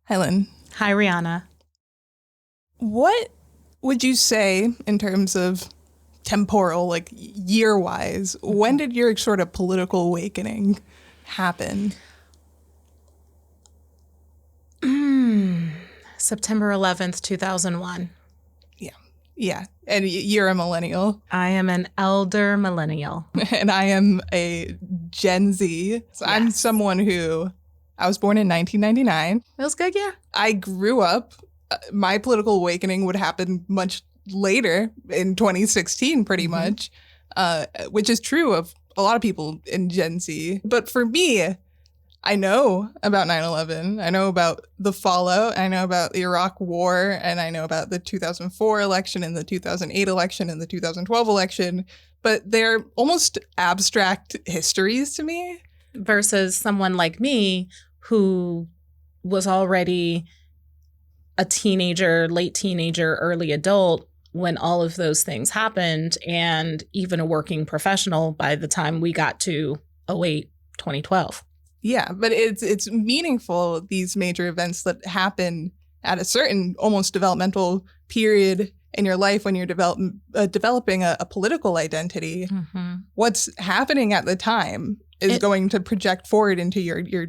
Helen, Hi, Rihanna. what would you say in terms of temporal, like year-wise, when did your sort of political awakening happen? September 11th, 2001. Yeah. And you're a millennial, I am an elder millennial. and I am a Gen Z. So I'm Yes. someone who, I was born in 1999. Feels good, yeah? I grew up, my political awakening would happen much later in 2016, pretty much, which is true of a lot of people in Gen Z. But for me, I know about 9/11. I know about the fallout. I know about the Iraq War, and I know about the 2004 election and the 2008 election and the 2012 election. But they're almost abstract histories to me. Versus someone like me who was already a teenager, late teenager, early adult when all of those things happened, and even a working professional by the time we got to 08, 2012. Yeah, but it's meaningful, these major events that happen at a certain almost developmental period in your life when you're developing a political identity. Mm-hmm. What's happening at the time is going to project forward into your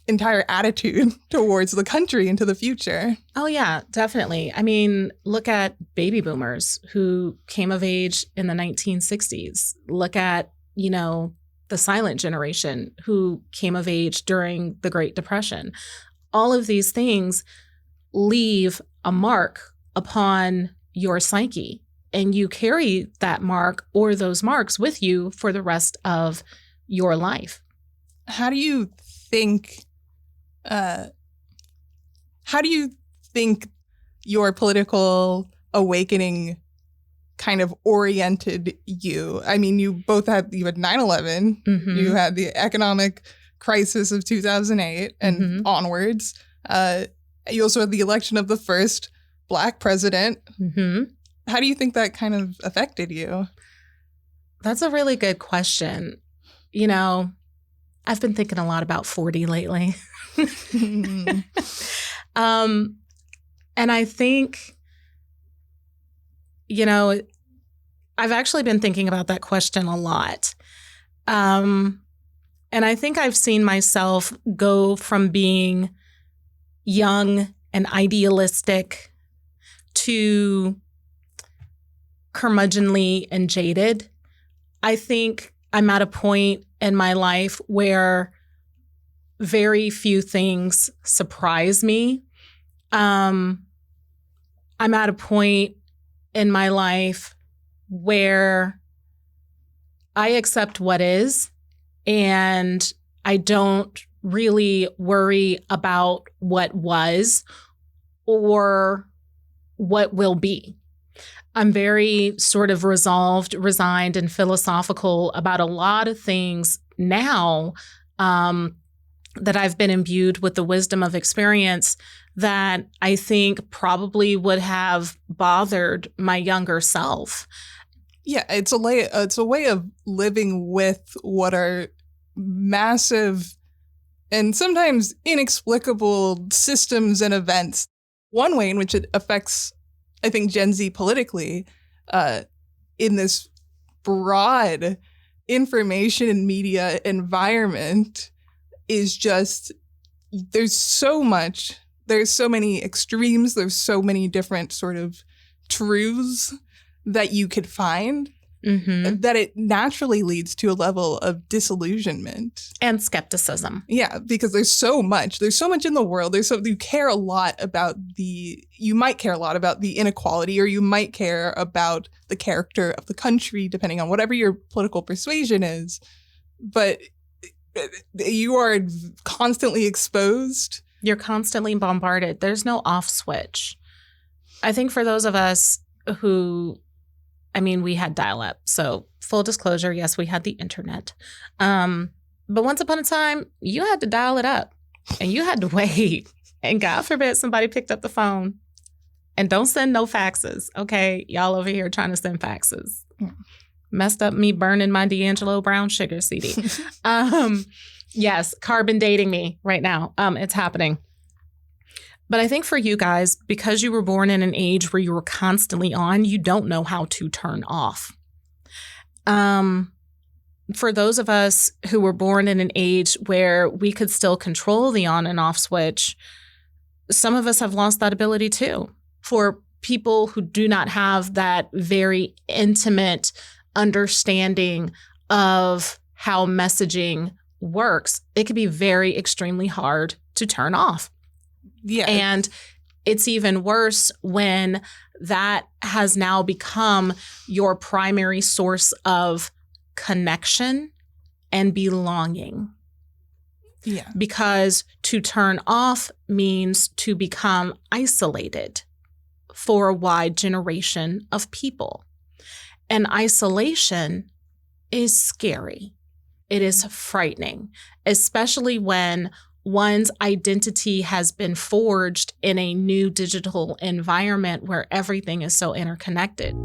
entire attitude towards the country into the future. Oh, yeah, definitely. I mean, look at baby boomers who came of age in the 1960s. Look at, the silent generation who came of age during the Great Depression. All of these things leave a mark upon your psyche, and you carry that mark or those marks with you for the rest of your life. How do you think your political awakening kind of oriented you? I mean, you had 9/11, you had the economic crisis of 2008 and onwards. You also had the election of the first Black president. How do you think that kind of affected you? That's a really good question. I've been thinking a lot about 40 lately. And I think, I've actually been thinking about that question a lot. And I think I've seen myself go from being young and idealistic to curmudgeonly and jaded. I think I'm at a point in my life where very few things surprise me. I'm at a point in my life where I accept what is, and I don't really worry about what was or what will be. I'm very sort of resolved, resigned, and philosophical about a lot of things now that I've been imbued with the wisdom of experience that I think probably would have bothered my younger self. Yeah, it's a way of living with what are massive and sometimes inexplicable systems and events. One way in which it affects, I think, Gen Z politically, in this broad information and media environment, is just there's so many extremes, there's so many different sort of truths that you could find, that it naturally leads to a level of disillusionment and skepticism. Yeah, because there's so much in the world. You might care a lot about the inequality, or you might care about the character of the country, depending on whatever your political persuasion is. But you are constantly exposed. You're constantly bombarded. There's no off switch. I think for those of us who, we had dial-up. So full disclosure, yes, we had the internet. But once upon a time, you had to dial it up and you had to wait. And God forbid somebody picked up the phone. And don't send no faxes, okay? Y'all over here trying to send faxes. Messed up me burning my D'Angelo Brown Sugar CD. Yes, carbon dating me right now. It's happening. But I think for you guys, because you were born in an age where you were constantly on, you don't know how to turn off. For those of us who were born in an age where we could still control the on and off switch, some of us have lost that ability too. For people who do not have that very intimate understanding of how messaging works, it can be very extremely hard to turn off. Yeah. And it's even worse when that has now become your primary source of connection and belonging. Yeah. Because to turn off means to become isolated for a wide generation of people. And isolation is scary. It is frightening, especially when one's identity has been forged in a new digital environment where everything is so interconnected.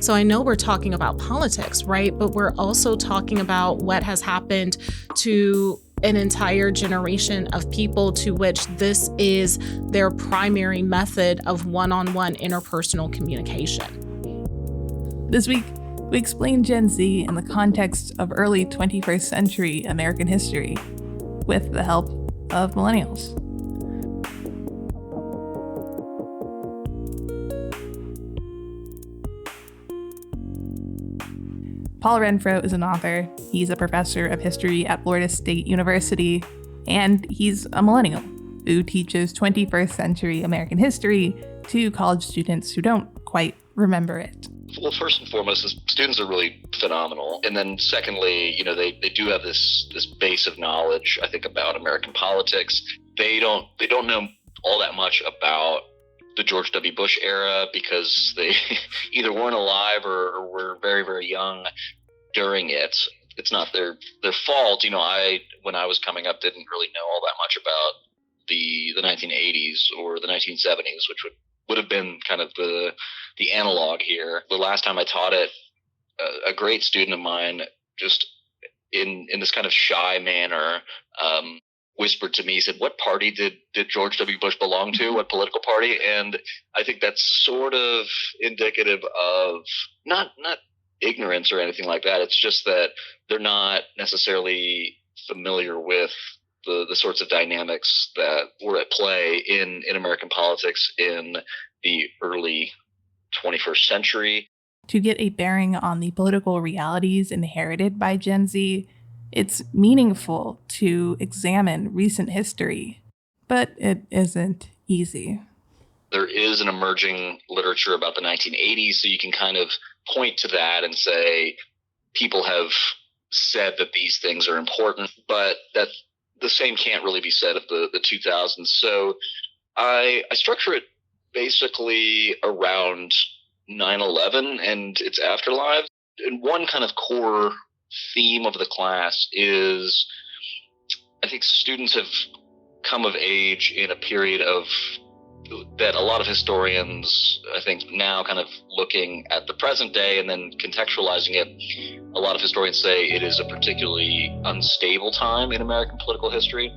So I know we're talking about politics, right? But we're also talking about what has happened to an entire generation of people to which this is their primary method of one-on-one interpersonal communication. This week, we explain Gen Z in the context of early 21st century American history with the help of millennials. Paul Renfro is an author. He's a professor of history at Florida State University, and he's a millennial who teaches 21st century American history to college students who don't quite remember it. Well, first and foremost, the students are really phenomenal. And then secondly, they do have this base of knowledge, I think, about American politics. They don't know all that much about the George W. Bush era because they either weren't alive or were very, very young during it. It's not their fault. When I was coming up, didn't really know all that much about the 1980s or the 1970s, which would have been kind of the analog here. The last time I taught it, a great student of mine, just in this kind of shy manner, whispered to me, he said, "What party did George W. Bush belong to? What political party?" And I think that's sort of indicative of not ignorance or anything like that. It's just that they're not necessarily familiar with the sorts of dynamics that were at play in American politics in the early 21st century. To get a bearing on the political realities inherited by Gen Z, it's meaningful to examine recent history, but it isn't easy. There is an emerging literature about the 1980s, so you can kind of point to that and say people have said that these things are important, but that the same can't really be said of the 2000s. So I structure it basically around 9/11 and its afterlife. And one kind of core theme of the class is I think students have come of age in a period of that a lot of historians, I think now kind of looking at the present day and then contextualizing it, a lot of historians say it is a particularly unstable time in American political history.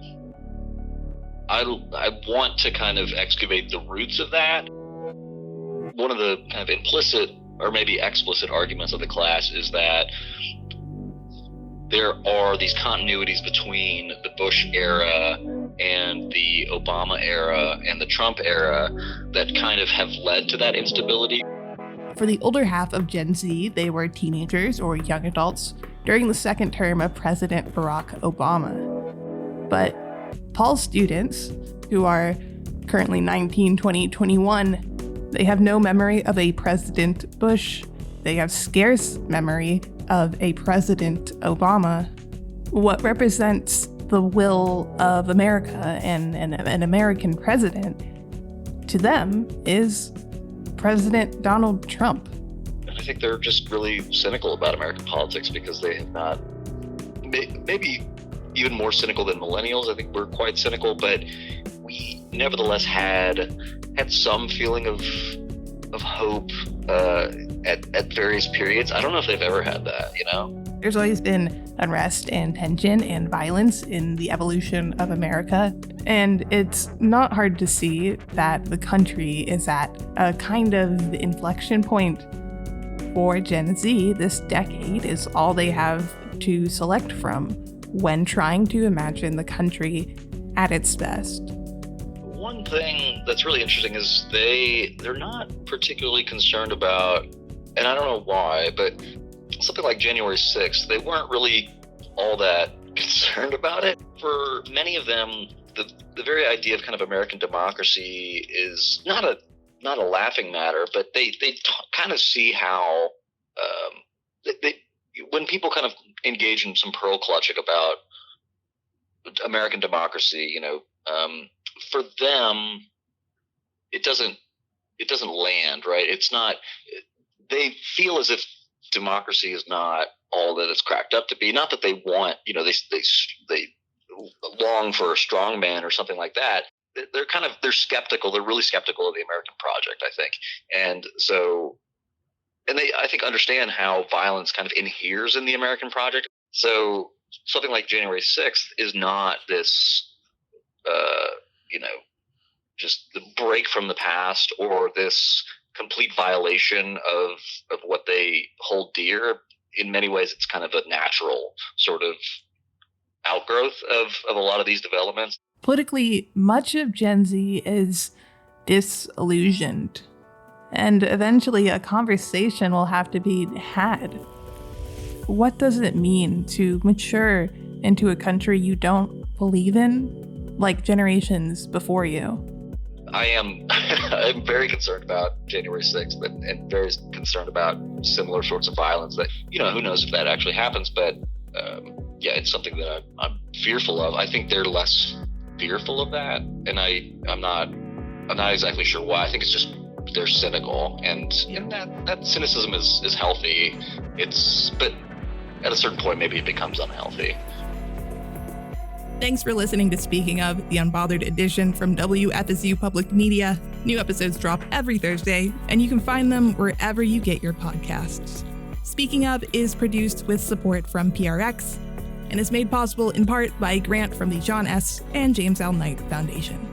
I want to kind of excavate the roots of that. One of the kind of implicit or maybe explicit arguments of the class is that there are these continuities between the Bush era and the Obama era and the Trump era that kind of have led to that instability. For the older half of Gen Z, they were teenagers or young adults during the second term of President Barack Obama. But Paul's students, who are currently 19, 20, 21, they have no memory of a President Bush. They have scarce memory of a President Obama. What represents the will of America and an American president to them is President Donald Trump. I think they're just really cynical about American politics because they have not, maybe even more cynical than millennials. I think we're quite cynical, but we nevertheless had some feeling of hope at various periods. I don't know if they've ever had that, There's always been unrest and tension and violence in the evolution of America. And it's not hard to see that the country is at a kind of inflection point. For Gen Z, this decade is all they have to select from when trying to imagine the country at its best. One thing that's really interesting is they're not particularly concerned about, and I don't know why, but something like January 6th, they weren't really all that concerned about it. For many of them, the very idea of kind of American democracy is not a laughing matter, but they kind of see how when people kind of engage in some pearl clutching about American democracy, for them, it doesn't land, right? It's not. They feel as if democracy is not all that it's cracked up to be. Not that they want, they long for a strong man or something like that. They're skeptical. They're really skeptical of the American project, I think. And so, and they, I think, understand how violence kind of inheres in the American project. So something like January 6th is not this, just the break from the past or this complete violation of what they hold dear. In many ways, it's kind of a natural sort of outgrowth of a lot of these developments. Politically, much of Gen Z is disillusioned, and eventually a conversation will have to be had. What does it mean to mature into a country you don't believe in, like generations before you? I'm very concerned about January 6th and very concerned about similar sorts of violence that, who knows if that actually happens, but it's something that I'm fearful of. I think they're less fearful of that, and I'm not exactly sure why. I think it's just they're cynical, and that cynicism is healthy. But at a certain point, maybe it becomes unhealthy. Thanks for listening to Speaking Of, the Unbothered edition from WFSU Public Media. New episodes drop every Thursday, and you can find them wherever you get your podcasts. Speaking Of is produced with support from PRX and is made possible in part by a grant from the John S. and James L. Knight Foundation.